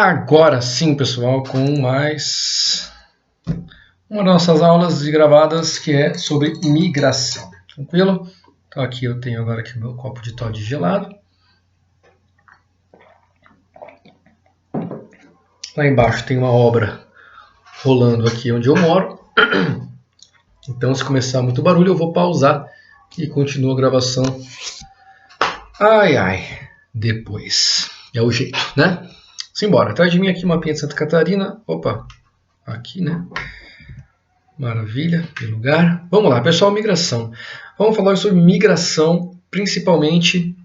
Agora sim, pessoal, com mais uma das nossas aulas gravadas que é sobre migração. Tranquilo? Então aqui eu tenho agora aqui o meu copo de Toddy gelado. Lá embaixo tem uma obra rolando aqui onde eu moro. Então se começar muito barulho eu vou pausar e continuo a gravação. Depois. É o jeito, né? Simbora. Atrás de mim aqui uma mapinha de Santa Catarina. Opa, aqui, né? Maravilha, que lugar. Vamos lá, pessoal, migração. Vamos falar sobre migração, principalmente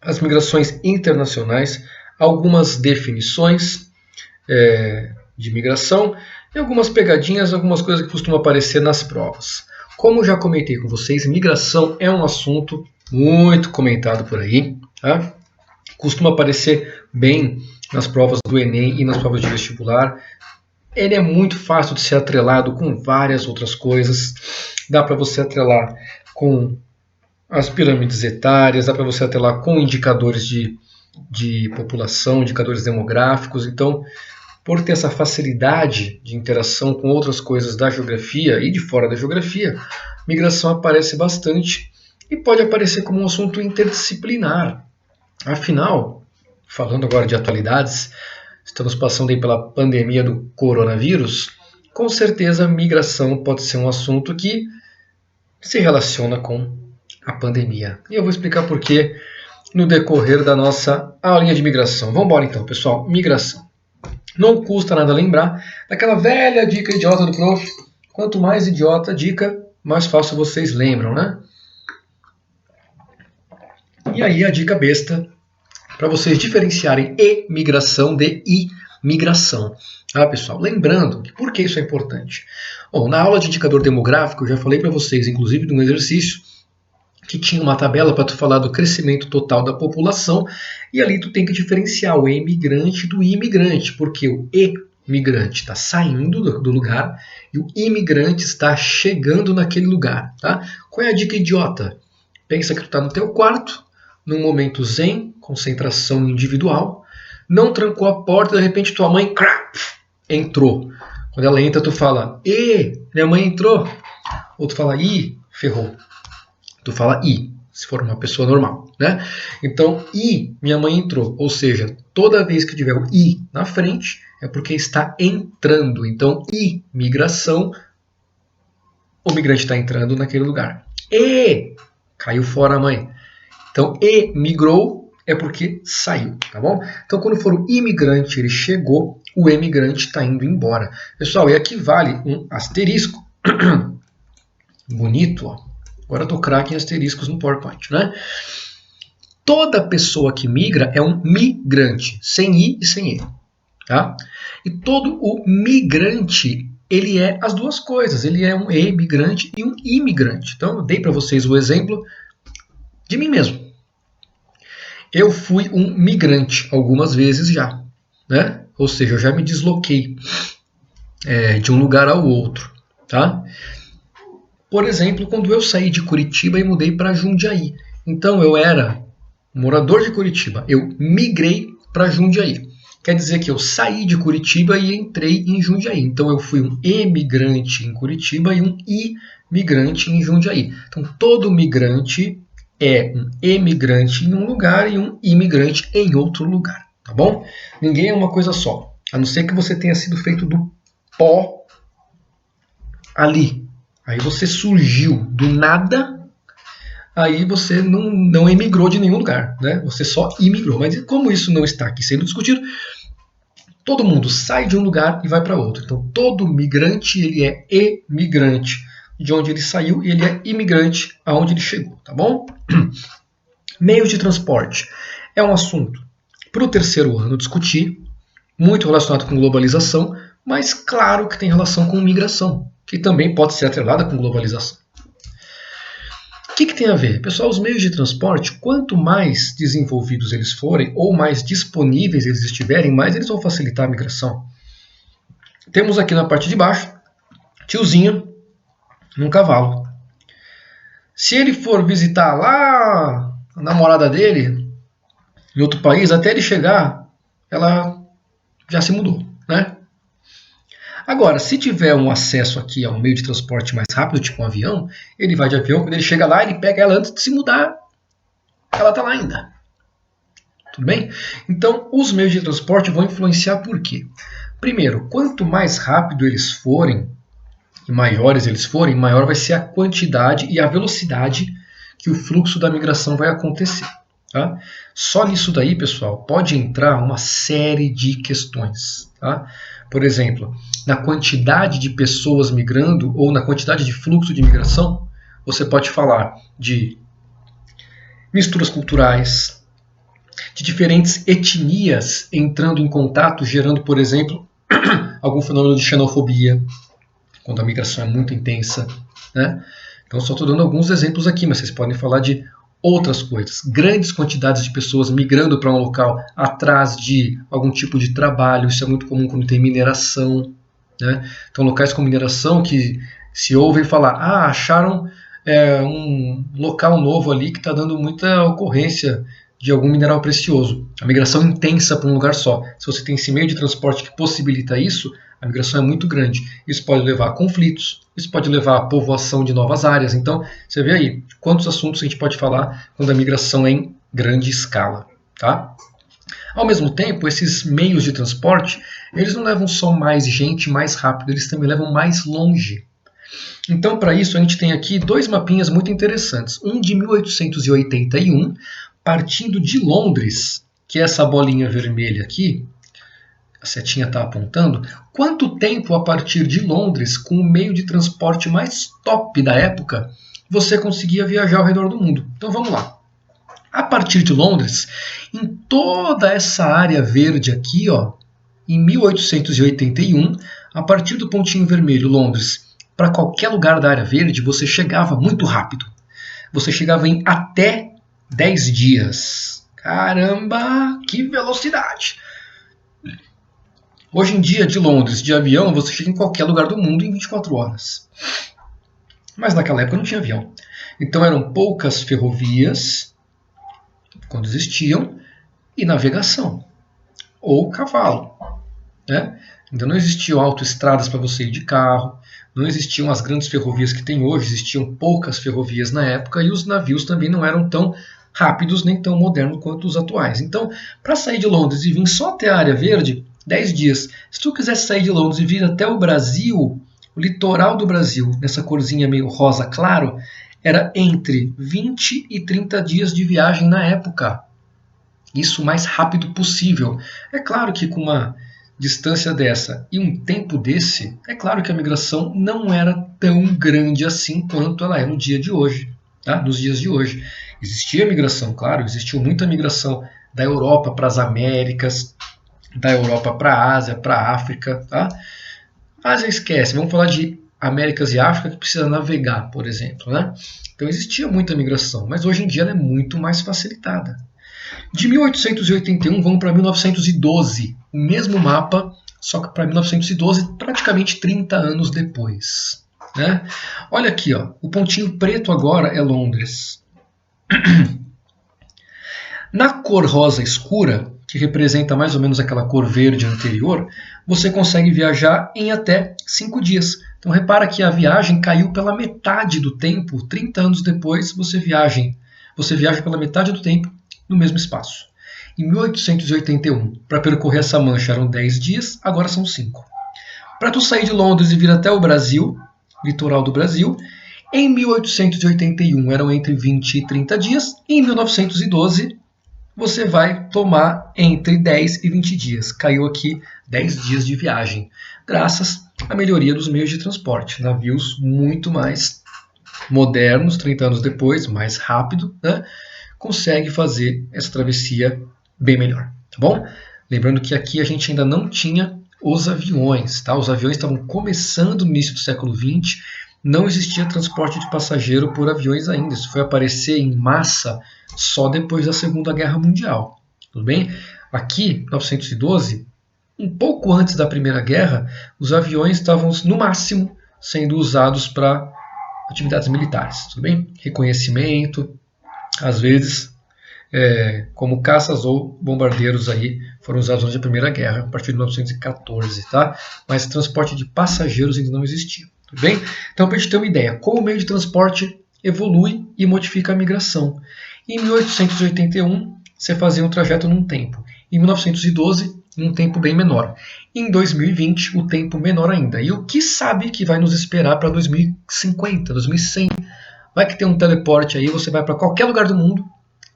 as migrações internacionais, algumas definições de migração e algumas pegadinhas, algumas coisas que costumam aparecer nas provas. Como já comentei com vocês, migração é um assunto muito comentado por aí, tá? Costuma aparecer bem nas provas do Enem e nas provas de vestibular. Ele é muito fácil de ser atrelado com várias outras coisas. Dá para você atrelar com as pirâmides etárias, dá para você atrelar com indicadores de população, indicadores demográficos. Então, por ter essa facilidade de interação com outras coisas da geografia e de fora da geografia, migração aparece bastante e pode aparecer como um assunto interdisciplinar. Afinal, falando agora de atualidades, estamos passando aí pela pandemia do coronavírus, com certeza a migração pode ser um assunto que se relaciona com a pandemia. E eu vou explicar por quê no decorrer da nossa aulinha de migração. Vamos embora então, pessoal. Migração. Não custa nada lembrar daquela velha dica idiota do prof. Quanto mais idiota a dica, mais fácil vocês lembram, né? E aí a dica besta para vocês diferenciarem emigração de imigração. Ah, pessoal, lembrando que por que isso é importante? Bom, na aula de indicador demográfico eu já falei para vocês, inclusive de um exercício, que tinha uma tabela para tu falar do crescimento total da população, e ali tu tem que diferenciar o emigrante do imigrante, porque o emigrante está saindo do lugar e o imigrante está chegando naquele lugar. Tá? Qual é a dica idiota? Pensa que tu está no teu quarto, num momento zen, concentração individual, não trancou a porta, de repente tua mãe entrou. Quando ela entra, tu fala, minha mãe entrou. Ou tu fala, ferrou. Tu fala, se for uma pessoa normal, né? Então, minha mãe entrou. Ou seja, toda vez que tiver o na frente, é porque está entrando. Então, imigração, o migrante está entrando naquele lugar. Caiu fora a mãe. Então, emigrou é porque saiu, tá bom? Então, quando for o imigrante, ele chegou, o emigrante está indo embora. Pessoal, e aqui vale um asterisco. Bonito, ó. Agora eu tô craque em asteriscos no PowerPoint, né? Toda pessoa que migra é um migrante, sem I e sem E, tá? E todo o migrante, ele é as duas coisas. Ele é um emigrante e um imigrante. Então, eu dei para vocês o exemplo de mim mesmo. Eu fui um migrante algumas vezes já, né? Ou seja, eu já me desloquei de um lugar ao outro, tá? Por exemplo, quando eu saí de Curitiba e mudei para Jundiaí. Então, eu era morador de Curitiba, eu migrei para Jundiaí. Quer dizer que eu saí de Curitiba e entrei em Jundiaí. Então, eu fui um emigrante em Curitiba e um imigrante em Jundiaí. Então, todo migrante é um emigrante em um lugar e um imigrante em outro lugar, tá bom? Ninguém é uma coisa só, a não ser que você tenha sido feito do pó ali. Aí você surgiu do nada, aí você não emigrou de nenhum lugar, né? Você só imigrou. Mas como isso não está aqui sendo discutido, todo mundo sai de um lugar e vai para outro. Então todo migrante ele é emigrante de onde ele saiu e ele é imigrante aonde ele chegou, tá bom? Meios de transporte é um assunto para o terceiro ano discutir, muito relacionado com globalização, mas claro que tem relação com migração, que também pode ser atrelada com globalização. O que tem a ver? Pessoal, os meios de transporte, quanto mais desenvolvidos eles forem, ou mais disponíveis eles estiverem, mais eles vão facilitar a migração. Temos aqui na parte de baixo, tiozinho num cavalo. Se ele for visitar lá a namorada dele, em outro país, até ele chegar, ela já se mudou, né? Agora, se tiver um acesso aqui a um meio de transporte mais rápido, tipo um avião, ele vai de avião, quando ele chega lá, ele pega ela antes de se mudar, ela está lá ainda. Tudo bem? Então, os meios de transporte vão influenciar por quê? Primeiro, quanto mais rápido eles forem, e maiores eles forem, maior vai ser a quantidade e a velocidade que o fluxo da migração vai acontecer. Tá? Só nisso daí, pessoal, pode entrar uma série de questões. Tá? Por exemplo, na quantidade de pessoas migrando ou na quantidade de fluxo de migração, você pode falar de misturas culturais, de diferentes etnias entrando em contato, gerando, por exemplo, algum fenômeno de xenofobia, quando a migração é muito intensa. Né? Então, só estou dando alguns exemplos aqui, mas vocês podem falar de outras coisas. Grandes quantidades de pessoas migrando para um local atrás de algum tipo de trabalho, isso é muito comum quando tem mineração. Né? Então, locais com mineração que se ouvem falar, acharam um local novo ali que está dando muita ocorrência de algum mineral precioso. A migração intensa para um lugar só. Se você tem esse meio de transporte que possibilita isso, a migração é muito grande. Isso pode levar a conflitos, isso pode levar a povoação de novas áreas. Então, você vê aí quantos assuntos a gente pode falar quando a migração é em grande escala. Tá? Ao mesmo tempo, esses meios de transporte, eles não levam só mais gente mais rápido, eles também levam mais longe. Então, para isso, a gente tem aqui dois mapinhas muito interessantes. Um de 1881, partindo de Londres, que é essa bolinha vermelha aqui, a setinha está apontando, quanto tempo a partir de Londres, com o meio de transporte mais top da época, você conseguia viajar ao redor do mundo. Então vamos lá. A partir de Londres, em toda essa área verde aqui, ó, em 1881, a partir do pontinho vermelho, Londres, para qualquer lugar da área verde, você chegava muito rápido. Você chegava em até 10 dias. Caramba, que velocidade! Hoje em dia, de Londres, de avião, você chega em qualquer lugar do mundo em 24 horas. Mas naquela época não tinha avião. Então eram poucas ferrovias, quando existiam, e navegação. Ou cavalo. Né? Então não existiam autoestradas para você ir de carro, não existiam as grandes ferrovias que tem hoje, existiam poucas ferrovias na época e os navios também não eram tão rápidos nem tão modernos quanto os atuais. Então, para sair de Londres e vir só até a área verde, 10 dias. Se tu quiser sair de Londres e vir até o Brasil, o litoral do Brasil, nessa corzinha meio rosa claro, era entre 20 e 30 dias de viagem na época. Isso o mais rápido possível. É claro que com uma distância dessa e um tempo desse, é claro que a migração não era tão grande assim quanto ela é no dia de hoje, tá? Nos dias de hoje. Existia migração, claro, existiu muita migração da Europa para as Américas, da Europa para a Ásia, para a África. Tá? Ásia esquece, vamos falar de Américas e África que precisa navegar, por exemplo. Né? Então existia muita migração, mas hoje em dia ela é muito mais facilitada. De 1881 vamos para 1912, o mesmo mapa, só que para 1912 praticamente 30 anos depois. Né? Olha aqui, ó, o pontinho preto agora é Londres. Na cor rosa escura, que representa mais ou menos aquela cor verde anterior, você consegue viajar em até 5 dias. Então repara que a viagem caiu pela metade do tempo, 30 anos depois você viaja pela metade do tempo no mesmo espaço. Em 1881, para percorrer essa mancha eram 10 dias, agora são 5. Para tu sair de Londres e vir até o Brasil, litoral do Brasil, em 1881 eram entre 20 e 30 dias, e em 1912 você vai tomar entre 10 e 20 dias. Caiu aqui 10 dias de viagem, graças à melhoria dos meios de transporte. Navios muito mais modernos, 30 anos depois, mais rápido, né? Consegue fazer essa travessia bem melhor. Tá bom? Lembrando que aqui a gente ainda não tinha os aviões. Tá? Os aviões estavam começando no início do século XX, não existia transporte de passageiro por aviões ainda. Isso foi aparecer em massa só depois da Segunda Guerra Mundial. Tudo bem? Aqui, 1912, um pouco antes da Primeira Guerra, os aviões estavam, no máximo, sendo usados para atividades militares. Tudo bem? Reconhecimento, às vezes, como caças ou bombardeiros aí foram usados durante a Primeira Guerra, a partir de 1914, tá? Mas transporte de passageiros ainda não existia, tudo bem? Então, para a gente ter uma ideia, como o meio de transporte evolui e modifica a migração. Em 1881, você fazia um trajeto num tempo. Em 1912, em um tempo bem menor. Em 2020, o tempo menor ainda. E o que sabe que vai nos esperar para 2050, 2100? Vai que tem um teleporte aí, você vai para qualquer lugar do mundo,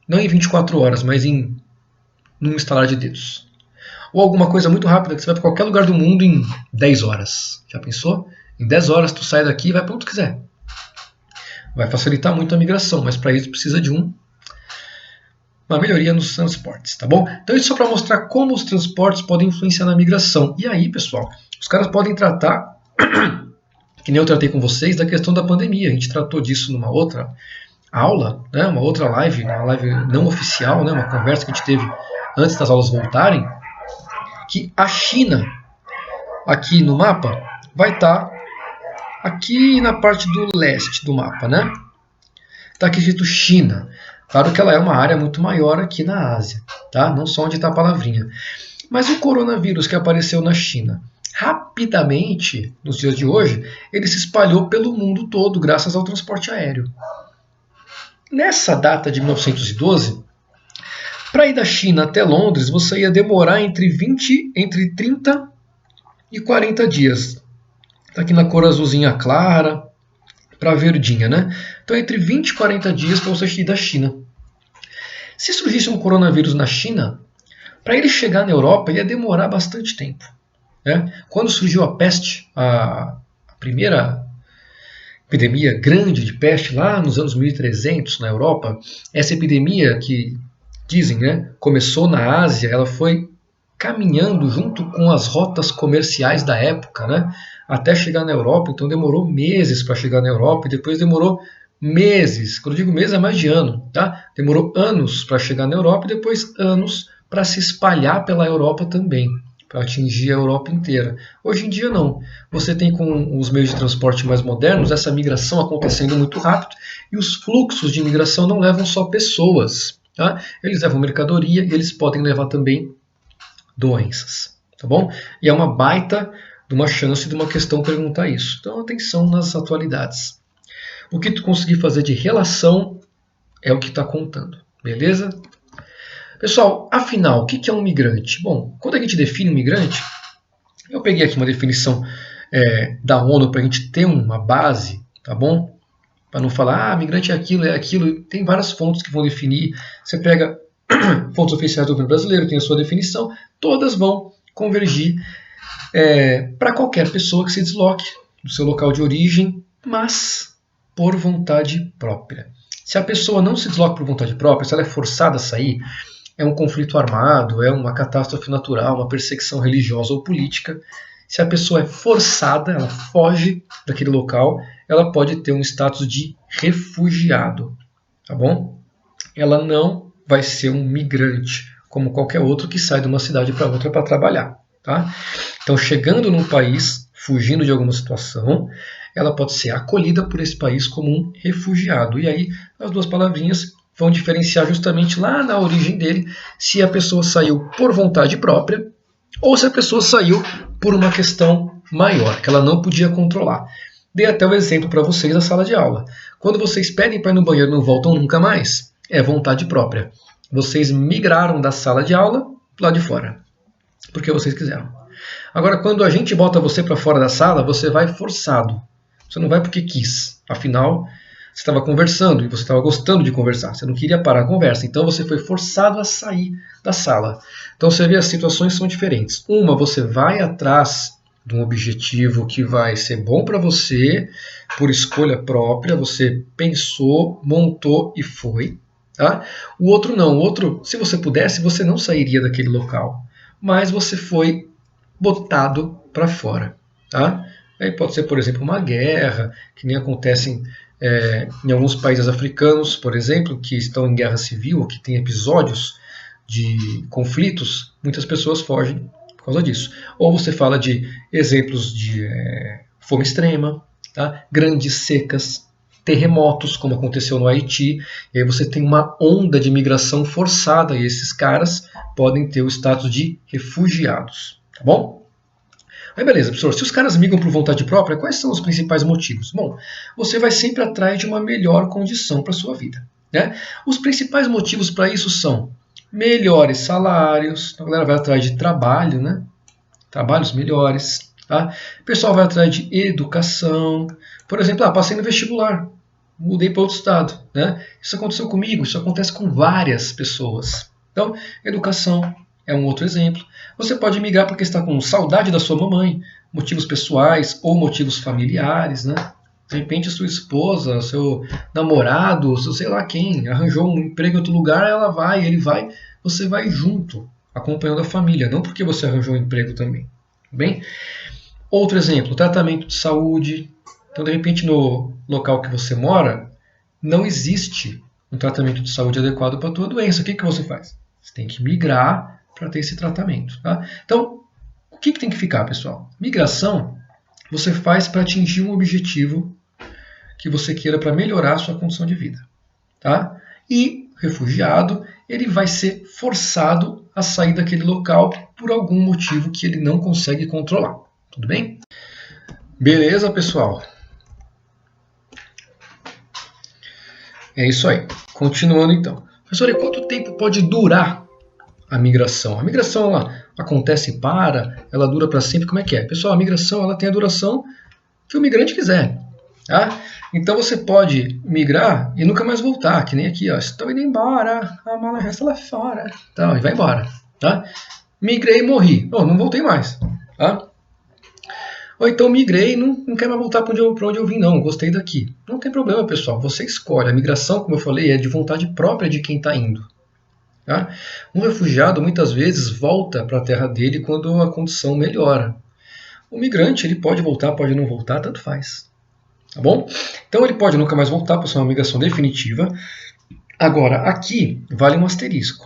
não em 24 horas, mas num estalar de dedos. Ou alguma coisa muito rápida, que você vai para qualquer lugar do mundo em 10 horas. Já pensou? Em 10 horas tu sai daqui e vai para onde tu quiser. Vai facilitar muito a migração, mas para isso precisa de uma melhoria nos transportes, tá bom? Então isso só para mostrar como os transportes podem influenciar na migração. E aí, pessoal, os caras podem tratar, que nem eu tratei com vocês, da questão da pandemia. A gente tratou disso numa outra aula, né, uma outra live, uma live não oficial, né, uma conversa que a gente teve antes das aulas voltarem, que a China, aqui no mapa, vai estar aqui na parte do leste do mapa, né? Está aqui escrito China. Claro que ela é uma área muito maior aqui na Ásia, tá? Não só onde está a palavrinha. Mas o coronavírus que apareceu na China, rapidamente, nos dias de hoje, ele se espalhou pelo mundo todo graças ao transporte aéreo. Nessa data de 1912, para ir da China até Londres, você ia demorar entre 30 e 40 dias. Está aqui na cor azulzinha clara, para verdinha, né? Então, entre 20 e 40 dias para você ir da China. Se surgisse um coronavírus na China, para ele chegar na Europa ia demorar bastante tempo, né? Quando surgiu a peste, a primeira epidemia grande de peste lá nos anos 1300 na Europa, essa epidemia que dizem, né, começou na Ásia, ela foi caminhando junto com as rotas comerciais da época, né, até chegar na Europa. Então demorou meses para chegar na Europa e depois demorou meses, quando eu digo meses é mais de ano, tá? Demorou anos para chegar na Europa e depois anos para se espalhar pela Europa também, para atingir a Europa inteira. Hoje em dia não. Você tem com os meios de transporte mais modernos essa migração acontecendo muito rápido e os fluxos de migração não levam só pessoas, tá? Eles levam mercadoria e eles podem levar também doenças, tá bom? E é uma baita de uma chance de uma questão perguntar isso. Então atenção nas atualidades. O que tu conseguir fazer de relação é o que está contando, beleza? Pessoal, afinal, o que é um migrante? Bom, quando a gente define um migrante, eu peguei aqui uma definição da ONU para a gente ter uma base, tá bom? Para não falar, migrante é aquilo. Tem várias fontes que vão definir. Você pega fontes oficiais do governo brasileiro, tem a sua definição, todas vão convergir para qualquer pessoa que se desloque do seu local de origem, mas por vontade própria. Se a pessoa não se desloca por vontade própria, se ela é forçada a sair, é um conflito armado, é uma catástrofe natural, uma perseguição religiosa ou política. Se a pessoa é forçada, ela foge daquele local, ela pode ter um status de refugiado, tá bom? Ela não vai ser um migrante, como qualquer outro que sai de uma cidade para outra para trabalhar, tá? Então, chegando num país, fugindo de alguma situação, ela pode ser acolhida por esse país como um refugiado. E aí, as duas palavrinhas vão diferenciar justamente lá na origem dele, se a pessoa saiu por vontade própria ou se a pessoa saiu por uma questão maior, que ela não podia controlar. Dei até o exemplo para vocês na sala de aula. Quando vocês pedem para ir no banheiro e não voltam nunca mais, é vontade própria. Vocês migraram da sala de aula lá de fora, porque vocês quiseram. Agora, quando a gente bota você para fora da sala, você vai forçado. Você não vai porque quis. Afinal, você estava conversando e você estava gostando de conversar. Você não queria parar a conversa. Então, você foi forçado a sair da sala. Então, você vê, as situações são diferentes. Uma, você vai atrás de um objetivo que vai ser bom para você, por escolha própria. Você pensou, montou e foi. Tá? O outro não. O outro, se você pudesse, você não sairia daquele local. Mas você foi botado para fora. Tá? Aí pode ser, por exemplo, uma guerra, que nem acontece em alguns países africanos, por exemplo, que estão em guerra civil, ou que tem episódios de conflitos, muitas pessoas fogem por causa disso. Ou você fala de exemplos de fome extrema, tá? Grandes secas, terremotos, como aconteceu no Haiti, e aí você tem uma onda de migração forçada, e esses caras podem ter o status de refugiados, tá bom? Aí beleza, professor, se os caras migram por vontade própria, quais são os principais motivos? Bom, você vai sempre atrás de uma melhor condição para a sua vida, né? Os principais motivos para isso são melhores salários, a galera vai atrás de trabalho, né? Trabalhos melhores, tá? O pessoal vai atrás de educação, por exemplo, passei no vestibular, mudei para outro estado, né? Isso aconteceu comigo, isso acontece com várias pessoas. Então, educação é um outro exemplo. Você pode migrar porque está com saudade da sua mamãe, motivos pessoais ou motivos familiares, né? De repente a sua esposa, seu namorado, seu sei lá quem, arranjou um emprego em outro lugar, ela vai, ele vai, você vai junto, acompanhando a família, não porque você arranjou um emprego também. Bem? Outro exemplo, tratamento de saúde. Então, de repente, no local que você mora, não existe um tratamento de saúde adequado para a tua doença. O que você faz? Você tem que migrar para ter esse tratamento. Tá? Então, o que tem que ficar, pessoal? Migração você faz para atingir um objetivo que você queira para melhorar a sua condição de vida. Tá? E refugiado, ele vai ser forçado a sair daquele local por algum motivo que ele não consegue controlar. Tudo bem? Beleza, pessoal? É isso aí. Continuando então. Professor, e quanto tempo pode durar a migração? A migração ela acontece e ela dura para sempre? Como é que é? Pessoal, a migração ela tem a duração que o migrante quiser. Tá? Então você pode migrar e nunca mais voltar, que nem aqui, ó. Estou indo embora, a mala resta lá fora. Então, e vai embora. Tá? Migrei e morri. Não voltei mais. Tá? Ou então migrei e não quero mais voltar para onde eu vim, não. Gostei daqui. Não tem problema, pessoal. Você escolhe. A migração, como eu falei, é de vontade própria de quem está indo. Tá? Um refugiado, muitas vezes, volta para a terra dele quando a condição melhora. O migrante, ele pode voltar, pode não voltar, tanto faz. Tá bom? Então ele pode nunca mais voltar para ser uma migração definitiva. Agora, aqui vale um asterisco.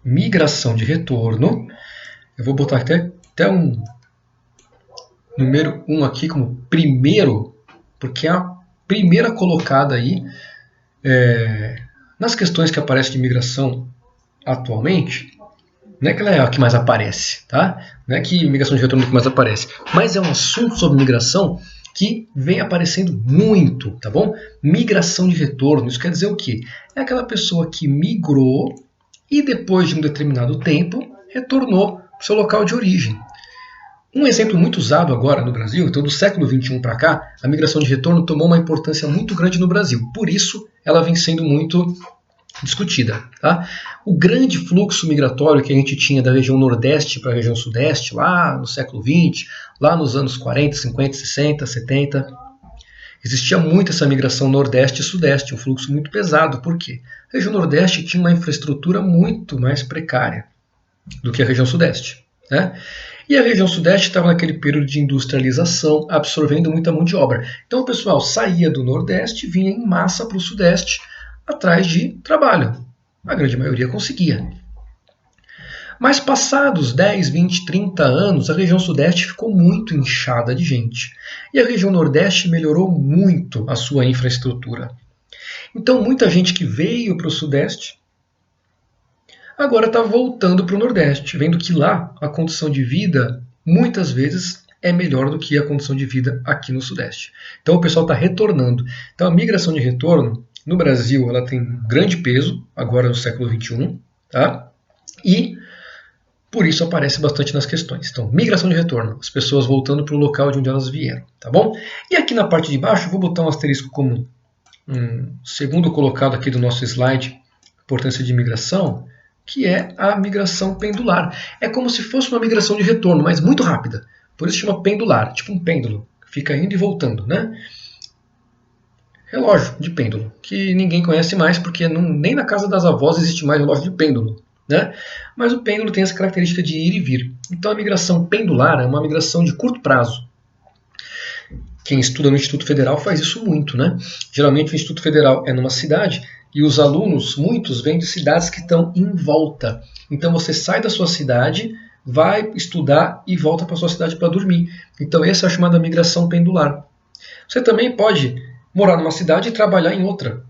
Migração de retorno. Eu vou botar até um número 1 aqui como primeiro, porque é a primeira colocada aí nas questões que aparecem de migração atualmente. Não é que ela é a que mais aparece, tá? Não é que migração de retorno é o que mais aparece, mas é um assunto sobre migração que vem aparecendo muito, tá bom? Migração de retorno, isso quer dizer o quê? É aquela pessoa que migrou e depois de um determinado tempo retornou para o seu local de origem. Um exemplo muito usado agora no Brasil, então do século XXI para cá, a migração de retorno tomou uma importância muito grande no Brasil. Por isso, ela vem sendo muito discutida. Tá? O grande fluxo migratório que a gente tinha da região Nordeste para a região Sudeste, lá no século XX, lá nos anos 40, 50, 60, 70, existia muito essa migração Nordeste e Sudeste, um fluxo muito pesado. Por quê? A região Nordeste tinha uma infraestrutura muito mais precária do que a região Sudeste. Né? E a região Sudeste estava naquele período de industrialização, absorvendo muita mão de obra. Então o pessoal saía do Nordeste, vinha em massa para o Sudeste, atrás de trabalho. A grande maioria conseguia. Mas passados 10, 20, 30 anos, a região Sudeste ficou muito inchada de gente. E a região Nordeste melhorou muito a sua infraestrutura. Então muita gente que veio para o Sudeste agora está voltando para o Nordeste, vendo que lá a condição de vida muitas vezes é melhor do que a condição de vida aqui no Sudeste. Então o pessoal está retornando. Então a migração de retorno no Brasil ela tem um grande peso, agora no século XXI, tá? E por isso aparece bastante nas questões. Então, migração de retorno, as pessoas voltando para o local de onde elas vieram, tá bom? E aqui na parte de baixo, eu vou botar um asterisco como segundo colocado aqui do nosso slide, importância de migração, que é a migração pendular. É como se fosse uma migração de retorno, mas muito rápida. Por isso chama pendular, tipo um pêndulo, fica indo e voltando, né? Relógio de pêndulo, que ninguém conhece mais, porque nem na casa das avós existe mais relógio de pêndulo. Né? Mas o pêndulo tem essa característica de ir e vir. Então a migração pendular é uma migração de curto prazo. Quem estuda no Instituto Federal faz isso muito. Né? Geralmente o Instituto Federal é numa cidade e os alunos, muitos, vêm de cidades que estão em volta. Então você sai da sua cidade, vai estudar e volta para a sua cidade para dormir. Então essa é a chamada migração pendular. Você também pode morar numa cidade e trabalhar em outra.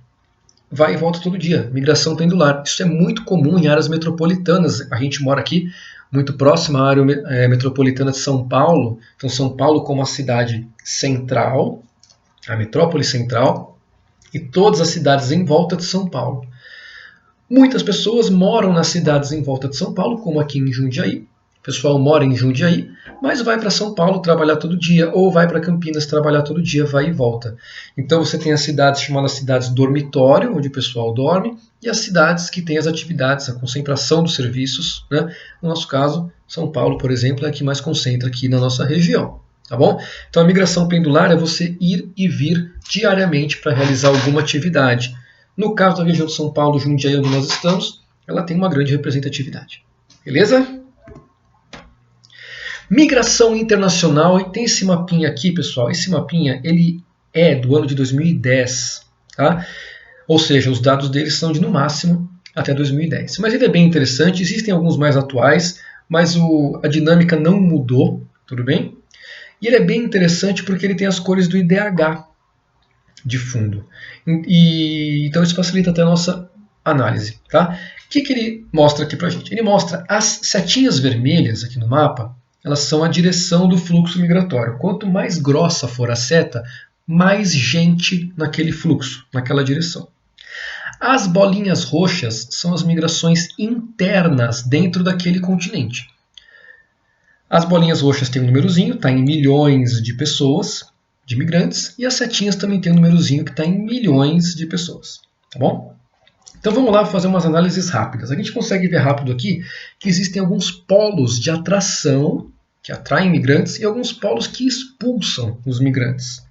Vai e volta todo dia, migração pendular. Isso é muito comum em áreas metropolitanas. A gente mora aqui muito próximo à área metropolitana de São Paulo. Então, São Paulo como a cidade central, a metrópole central, e todas as cidades em volta de São Paulo. Muitas pessoas moram nas cidades em volta de São Paulo, como aqui em Jundiaí. O pessoal mora em Jundiaí, mas vai para São Paulo trabalhar todo dia, ou vai para Campinas trabalhar todo dia, vai e volta. Então você tem as cidades chamadas cidades dormitório, onde o pessoal dorme, e as cidades que têm as atividades, a concentração dos serviços, né? No nosso caso, São Paulo, por exemplo, é a que mais concentra aqui na nossa região. Tá bom? Então a migração pendular é você ir e vir diariamente para realizar alguma atividade. No caso da região de São Paulo, Jundiaí, onde nós estamos, ela tem uma grande representatividade. Beleza? Migração internacional, e tem esse mapinha aqui, pessoal. Esse mapinha ele é do ano de 2010, tá? Ou seja, os dados deles são de no máximo até 2010. Mas ele é bem interessante, existem alguns mais atuais, mas a dinâmica não mudou, tudo bem? E ele é bem interessante porque ele tem as cores do IDH de fundo. Então isso facilita até a nossa análise, tá? O que ele mostra aqui pra gente? Ele mostra as setinhas vermelhas aqui no mapa, elas são a direção do fluxo migratório. Quanto mais grossa for a seta, mais gente naquele fluxo, naquela direção. As bolinhas roxas são as migrações internas dentro daquele continente. As bolinhas roxas têm um númerozinho, está em milhões de pessoas, de imigrantes, e as setinhas também têm um númerozinho que está em milhões de pessoas. Tá bom? Então vamos lá fazer umas análises rápidas. A gente consegue ver rápido aqui que existem alguns polos de atração que atraem imigrantes e alguns polos que expulsam os migrantes.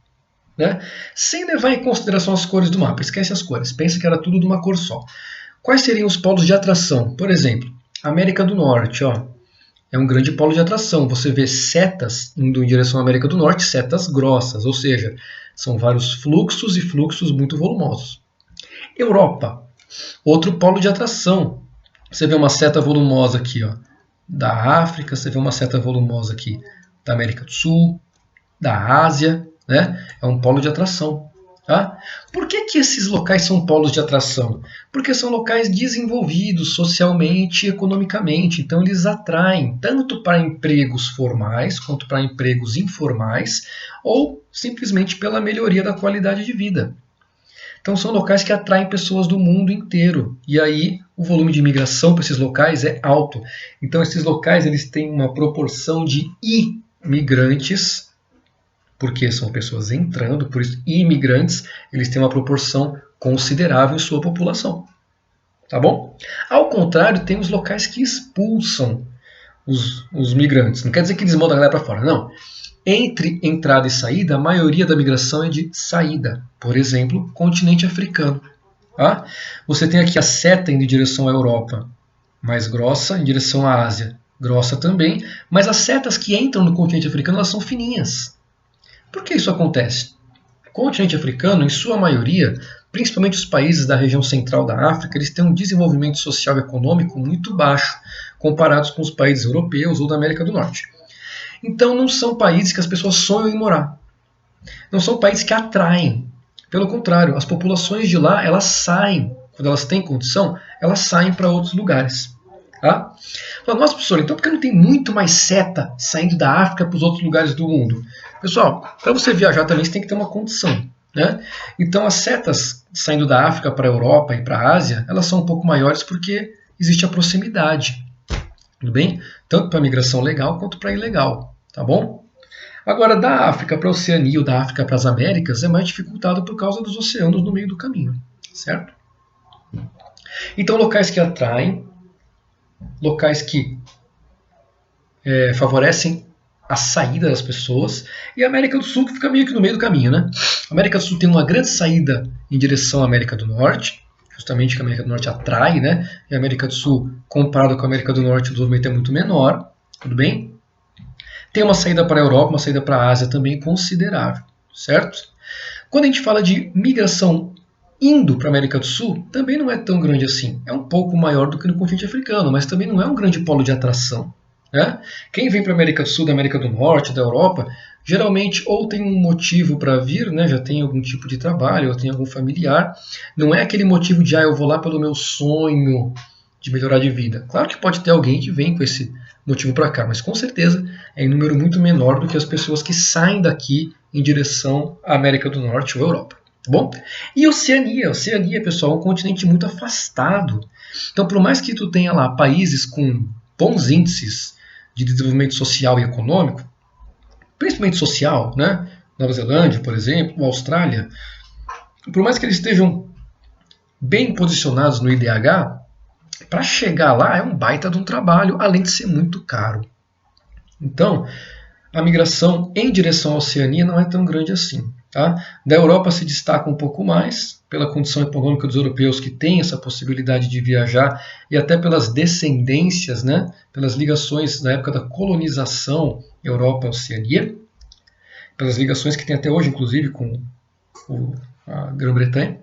Né? Sem levar em consideração as cores do mapa, esquece as cores, pensa que era tudo de uma cor só. Quais seriam os polos de atração? Por exemplo, América do Norte, ó, é um grande polo de atração. Você vê setas indo em direção à América do Norte, setas grossas, ou seja, são vários fluxos e fluxos muito volumosos. Europa, outro polo de atração. Você vê uma seta volumosa aqui, ó, da África, você vê uma seta volumosa aqui da América do Sul, da Ásia, né? É um polo de atração. Tá? Por que esses locais são polos de atração? Porque são locais desenvolvidos socialmente e economicamente. Então eles atraem tanto para empregos formais quanto para empregos informais ou simplesmente pela melhoria da qualidade de vida. Então são locais que atraem pessoas do mundo inteiro. E aí o volume de imigração para esses locais é alto. Então esses locais eles têm uma proporção de imigrantes, porque são pessoas entrando, por isso imigrantes, eles têm uma proporção considerável em sua população. Tá bom? Ao contrário, tem os locais que expulsam os migrantes. Não quer dizer que eles mandam a galera para fora, não. Entre entrada e saída, a maioria da migração é de saída. Por exemplo, continente africano. Tá? Você tem aqui a seta indo em direção à Europa, mais grossa, em direção à Ásia, grossa também, mas as setas que entram no continente africano elas são fininhas. Por que isso acontece? O continente africano, em sua maioria, principalmente os países da região central da África, eles têm um desenvolvimento social e econômico muito baixo, comparados com os países europeus ou da América do Norte. Então não são países que as pessoas sonham em morar. Não são países que atraem. Pelo contrário, as populações de lá, elas saem, quando elas têm condição, elas saem para outros lugares. Tá? Nossa, professor, então por que não tem muito mais seta saindo da África para os outros lugares do mundo? Pessoal, para você viajar também você tem que ter uma condição. Né? Então as setas saindo da África para a Europa e para a Ásia, elas são um pouco maiores porque existe a proximidade. Tudo bem? Tanto para a migração legal quanto para a ilegal. Tá bom? Agora, da África para a Oceania ou da África para as Américas é mais dificultado por causa dos oceanos no meio do caminho. Certo? Então, locais que atraem, locais que favorecem a saída das pessoas, e a América do Sul que fica meio que no meio do caminho. Né? A América do Sul tem uma grande saída em direção à América do Norte, justamente que a América do Norte atrai, né? E a América do Sul, comparado com a América do Norte, o desenvolvimento é muito menor, tudo bem? Tem uma saída para a Europa, uma saída para a Ásia também considerável, certo? Quando a gente fala de migração indo para a América do Sul, também não é tão grande assim. É um pouco maior do que no continente africano, mas também não é um grande polo de atração. né? Quem vem para a América do Sul, da América do Norte, da Europa, geralmente ou tem um motivo para vir, né? Já tem algum tipo de trabalho, ou tem algum familiar. Não é aquele motivo de, eu vou lá pelo meu sonho de melhorar de vida. Claro que pode ter alguém que vem com esse motivo para cá, mas com certeza é em número muito menor do que as pessoas que saem daqui em direção à América do Norte ou Europa. Tá bom? E Oceania. Oceania, pessoal, é um continente muito afastado. Então, por mais que tu tenha lá países com bons índices de desenvolvimento social e econômico, principalmente social, né? Nova Zelândia, por exemplo, Austrália, por mais que eles estejam bem posicionados no IDH, para chegar lá é um baita de um trabalho, além de ser muito caro. Então, a migração em direção à Oceania não é tão grande assim. Tá? Da Europa se destaca um pouco mais, pela condição econômica dos europeus que têm essa possibilidade de viajar e até pelas descendências, né? Pelas ligações na época da colonização Europa-Oceania, pelas ligações que tem até hoje, inclusive, com a Grã-Bretanha.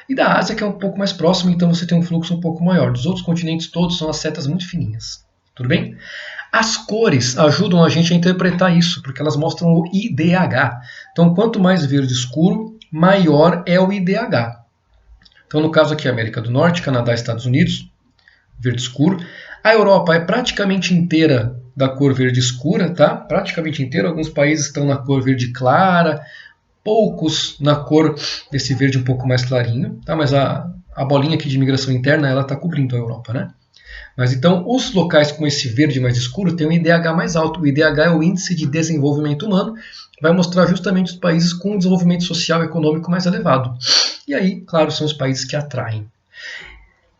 E da Ásia, que é um pouco mais próximo, então você tem um fluxo um pouco maior. Dos outros continentes todos são as setas muito fininhas. Tudo bem? As cores ajudam a gente a interpretar isso, porque elas mostram o IDH. Então, quanto mais verde escuro, maior é o IDH. Então, no caso aqui, América do Norte, Canadá e Estados Unidos, verde escuro. A Europa é praticamente inteira da cor verde escura, tá? Praticamente inteira. Alguns países estão na cor verde clara, poucos na cor desse verde um pouco mais clarinho, tá? Mas a bolinha aqui de imigração interna, ela está cobrindo a Europa, né? Mas então, os locais com esse verde mais escuro têm um IDH mais alto. O IDH é o Índice de Desenvolvimento Humano, vai mostrar justamente os países com um desenvolvimento social e econômico mais elevado. E aí, claro, são os países que atraem.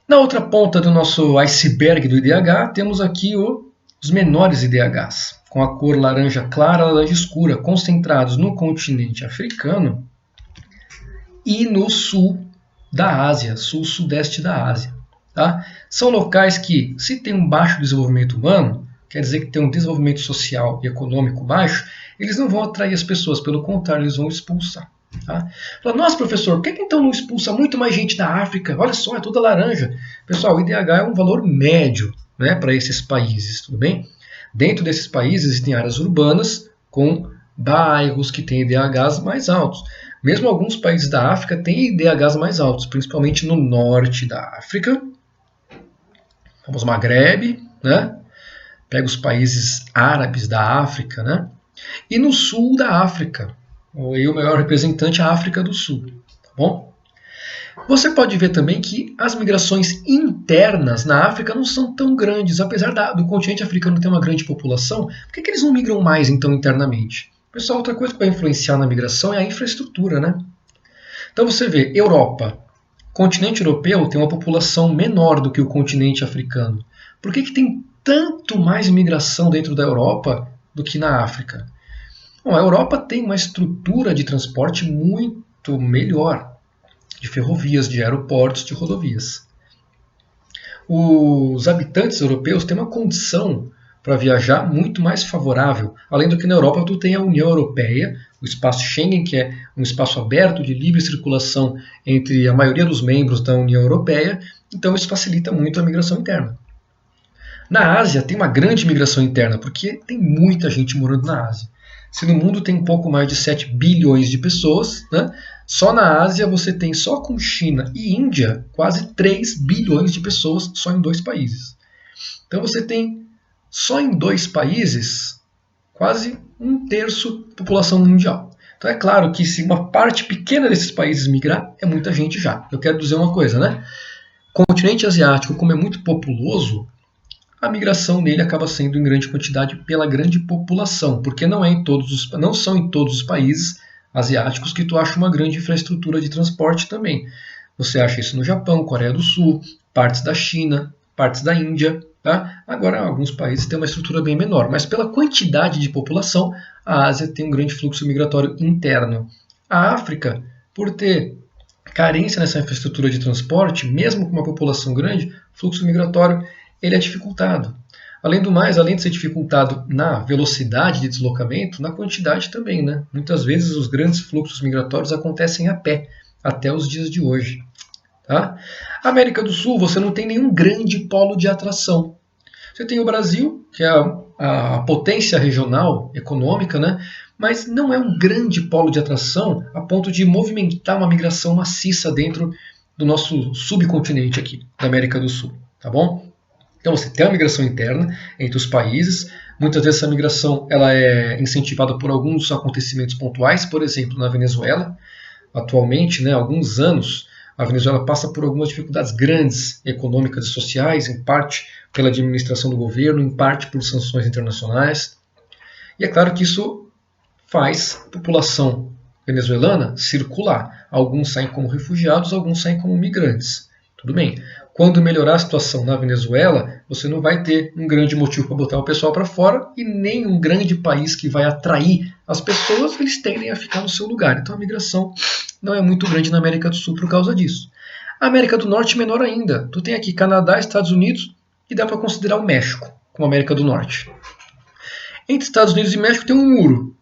Na outra ponta do nosso iceberg do IDH, temos aqui os menores IDHs, com a cor laranja clara, laranja escura, concentrados no continente africano e no sul da Ásia, sul-sudeste da Ásia. Tá? São locais que, se tem um baixo desenvolvimento humano, quer dizer que tem um desenvolvimento social e econômico baixo, eles não vão atrair as pessoas, pelo contrário, eles vão expulsar. Tá? Fala, nossa, professor, por que então não expulsa muito mais gente da África? Olha só, é toda laranja. Pessoal, o IDH é um valor médio, né, para esses países, tudo bem? Dentro desses países existem áreas urbanas com bairros que têm IDHs mais altos. Mesmo alguns países da África têm IDHs mais altos, principalmente no norte da África. Vamos Maghreb, né? Pega os países árabes da África, né? E no sul da África. E o maior representante é a África do Sul. Tá bom? Você pode ver também que as migrações internas na África não são tão grandes. Apesar do continente africano ter uma grande população, por que eles não migram mais então internamente? Pessoal, outra coisa que vai influenciar na migração é a infraestrutura, né? Então você vê, Europa. O continente europeu tem uma população menor do que o continente africano. Por que tem tanto mais imigração dentro da Europa do que na África? Bom, a Europa tem uma estrutura de transporte muito melhor, de ferrovias, de aeroportos, de rodovias. Os habitantes europeus têm uma condição para viajar muito mais favorável, além do que na Europa tu tem a União Europeia, o espaço Schengen, que é um espaço aberto de livre circulação entre a maioria dos membros da União Europeia, então isso facilita muito a migração interna. Na Ásia tem uma grande migração interna, porque tem muita gente morando na Ásia. Se no mundo tem um pouco mais de 7 bilhões de pessoas, né, só na Ásia você tem, só com China e Índia, quase 3 bilhões de pessoas só em 2 países. Então você tem, só em 2 países, quase 1/3 da população mundial. Então é claro que se uma parte pequena desses países migrar, é muita gente já. Eu quero dizer uma coisa, né? O continente asiático, como é muito populoso, a migração nele acaba sendo em grande quantidade pela grande população, porque não são em todos os países asiáticos que tu acha uma grande infraestrutura de transporte também. Você acha isso no Japão, Coreia do Sul, partes da China, partes da Índia. Tá? Agora, alguns países têm uma estrutura bem menor, mas pela quantidade de população, a Ásia tem um grande fluxo migratório interno. A África, por ter carência nessa infraestrutura de transporte, mesmo com uma população grande, o fluxo migratório ele é dificultado. Além do mais, além de ser dificultado na velocidade de deslocamento, na quantidade também, né? Muitas vezes os grandes fluxos migratórios acontecem a pé, até os dias de hoje. Tá? América do Sul, você não tem nenhum grande polo de atração. Você tem o Brasil, que é a potência regional econômica, né? Mas não é um grande polo de atração a ponto de movimentar uma migração maciça dentro do nosso subcontinente aqui, da América do Sul, tá bom? Então você tem uma migração interna entre os países. Muitas vezes essa migração ela é incentivada por alguns acontecimentos pontuais, por exemplo, na Venezuela. Atualmente, né, há alguns anos, a Venezuela passa por algumas dificuldades grandes econômicas e sociais, em parte pela administração do governo, em parte por sanções internacionais. E é claro que isso faz a população venezuelana circular. Alguns saem como refugiados, alguns saem como migrantes. Tudo bem. Quando melhorar a situação na Venezuela, você não vai ter um grande motivo para botar o pessoal para fora e nem um grande país que vai atrair as pessoas, eles tendem a ficar no seu lugar. Então a migração não é muito grande na América do Sul por causa disso. A América do Norte menor ainda. Tu tem aqui Canadá, Estados Unidos e dá para considerar o México como América do Norte. Entre Estados Unidos e México tem um muro,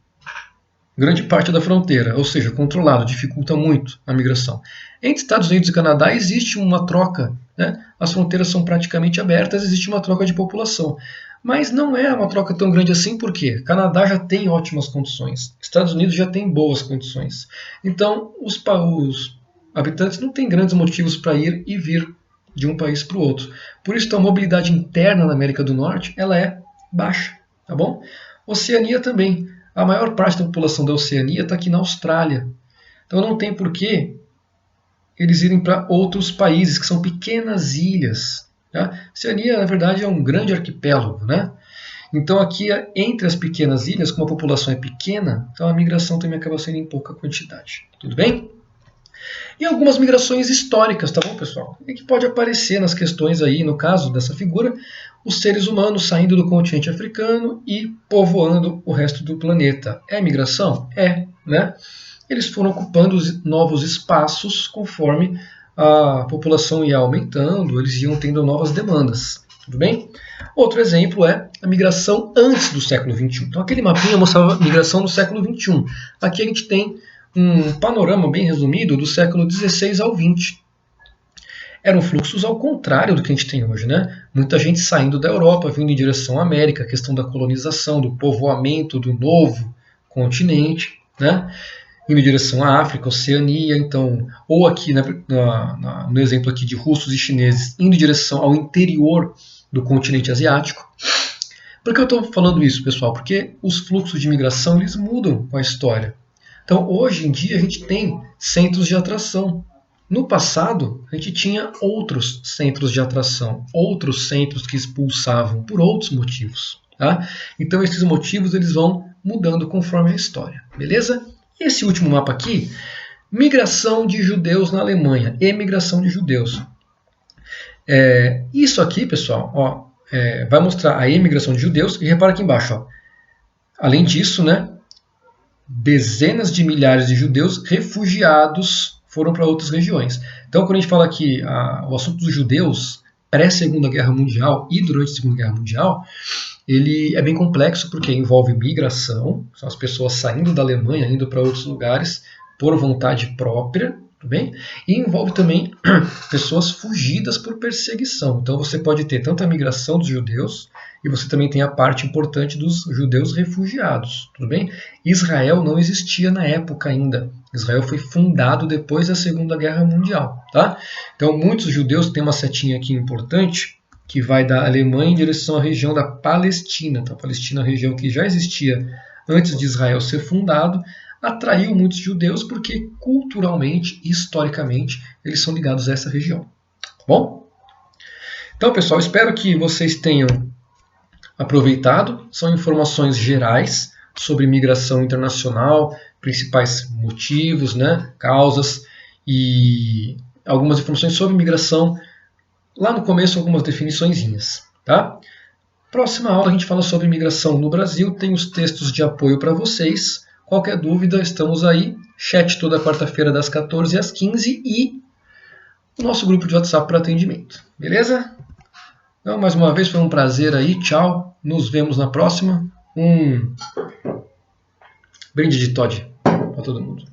grande parte da fronteira, ou seja, controlado, dificulta muito a migração. Entre Estados Unidos e Canadá existe uma troca, né? As fronteiras são praticamente abertas, existe uma troca de população. Mas não é uma troca tão grande assim, porque Canadá já tem ótimas condições, Estados Unidos já tem boas condições. Então, os habitantes não têm grandes motivos para ir e vir de um país para o outro. Por isso, a mobilidade interna na América do Norte ela é baixa, tá bom? Oceania também. A maior parte da população da Oceania está aqui na Austrália. Então não tem porquê eles irem para outros países, que são pequenas ilhas. Tá? Oceania, na verdade, é um grande arquipélago, né? Então aqui, entre as pequenas ilhas, como a população é pequena, então a migração também acaba sendo em pouca quantidade. Tudo bem? E algumas migrações históricas, tá bom, pessoal? E que pode aparecer nas questões aí, no caso dessa figura, os seres humanos saindo do continente africano e povoando o resto do planeta. É migração? É, né? Eles foram ocupando novos espaços conforme a população ia aumentando, eles iam tendo novas demandas. Tudo bem? Outro exemplo é a migração antes do século XXI. Então aquele mapinha mostrava a migração no século XXI. Aqui a gente tem um panorama bem resumido do século XVI ao XX. Eram fluxos ao contrário do que a gente tem hoje, né? Muita gente saindo da Europa, vindo em direção à América, a questão da colonização, do povoamento do novo continente, né? Indo em direção à África, Oceania, então, ou aqui no exemplo aqui de russos e chineses, indo em direção ao interior do continente asiático. Por que eu estou falando isso, pessoal? Porque os fluxos de migração eles mudam com a história. Então, hoje em dia, a gente tem centros de atração. No passado, a gente tinha outros centros de atração, outros centros que expulsavam por outros motivos. Tá? Então, esses motivos eles vão mudando conforme a história. Beleza? E esse último mapa aqui, migração de judeus na Alemanha, emigração de judeus. Isso aqui, pessoal, ó, vai mostrar a emigração de judeus. E repara aqui embaixo. Ó, além disso, né? Dezenas de milhares de judeus refugiados foram para outras regiões. Então, quando a gente fala aqui o assunto dos judeus pré-Segunda Guerra Mundial e durante a Segunda Guerra Mundial, ele é bem complexo porque envolve migração, são as pessoas saindo da Alemanha, indo para outros lugares por vontade própria, tudo bem? E envolve também pessoas fugidas por perseguição. Então você pode ter tanto a migração dos judeus e você também tem a parte importante dos judeus refugiados, tudo bem? Israel não existia na época ainda. Israel foi fundado depois da Segunda Guerra Mundial, tá? Então muitos judeus têm uma setinha aqui importante que vai da Alemanha em direção à região da Palestina. Então, a Palestina é uma região que já existia antes de Israel ser fundado, atraiu muitos judeus porque culturalmente e historicamente eles são ligados a essa região. Tá bom? Então, pessoal, espero que vocês tenham aproveitado. São informações gerais sobre migração internacional, principais motivos, né, causas e algumas informações sobre migração. Lá no começo, algumas definiçõezinhas. Tá? Próxima aula a gente fala sobre migração no Brasil. Tem os textos de apoio para vocês. Qualquer dúvida, estamos aí. Chat toda quarta-feira das 14 às 15 e o nosso grupo de WhatsApp para atendimento. Beleza? Então, mais uma vez, foi um prazer aí. Tchau. Nos vemos na próxima. Um brinde de Todd para todo mundo.